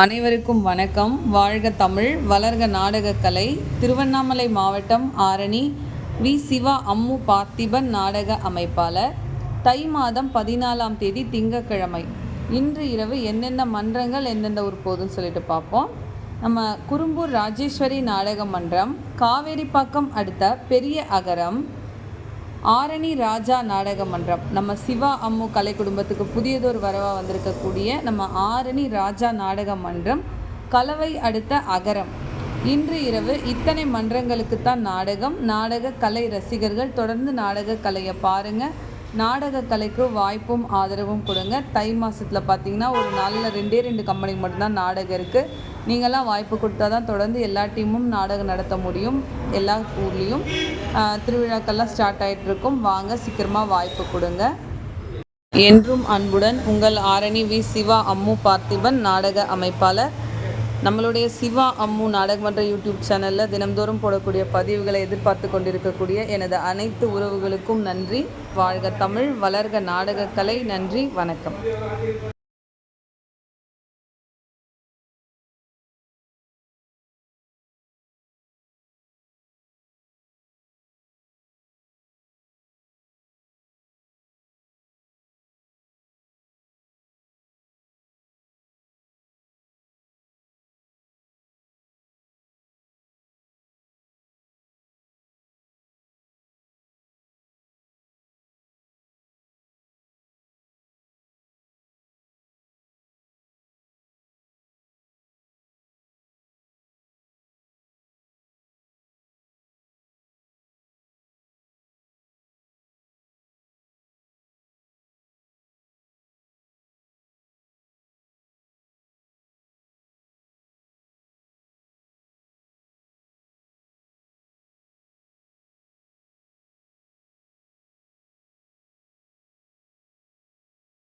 அனைவருக்கும் வணக்கம். வாழ்க தமிழ், வளர்க நாடகக்கலை. திருவண்ணாமலை மாவட்டம் ஆரணி வி. சிவா அம்மு பார்த்திபன் நாடக அமைப்பாளர். தை மாதம் 14ஆம் தேதி திங்கட்கிழமை. இன்று இரவு என்னென்ன மன்றங்கள் எந்தெந்த ஊர் போகுதுன்னு சொல்லிட்டு பார்ப்போம். நம்ம குறும்பூர் ராஜேஸ்வரி நாடக மன்றம், காவேரிப்பாக்கம் அடுத்த பெரிய அகரம், ஆரணி ராஜா நாடக மன்றம், நம்ம சிவா அம்மு கலை குடும்பத்துக்கு புதியதொரு வரவாக வந்திருக்கக்கூடிய நம்ம ஆரணி ராஜா நாடக மன்றம், கலவை அடுத்த அகரம். இன்று இரவு இத்தனை மன்றங்களுக்குத்தான் நாடகம். நாடக கலை ரசிகர்கள் தொடர்ந்து நாடக கலையை பாருங்கள். நாடக கலைக்கு வாய்ப்பும் ஆதரவும் கொடுங்க. தை மாதத்தில் பார்த்திங்கன்னா ஒரு நாளில் 2 கம்பெனிக்கு மட்டும்தான் நாடகம் இருக்குது. நீங்கள்லாம் வாய்ப்பு கொடுத்தா தான் தொடர்ந்து எல்லா டீமும் நாடகம் நடத்த முடியும். எல்லா ஊர்லேயும் திருவிழாக்கள்லாம் ஸ்டார்ட் ஆகிட்டுருக்கும். வாங்க, சீக்கிரமாக வாய்ப்பு கொடுங்க. என்றும் அன்புடன் உங்கள் ஆரணி வி. சிவா அம்மு பார்த்திபன் நாடக அமைப்பாளர். நம்மளுடைய சிவா அம்மு நாடகமன்ற யூடியூப் சேனலில் தினம்தோறும் போடக்கூடிய பதிவுகளை எதிர்பார்த்து கொண்டிருக்கக்கூடிய எனது அனைத்து உறவுகளுக்கும் நன்றி. வாழ்க தமிழ், வளர்க நாடகக்கலை. நன்றி, வணக்கம்.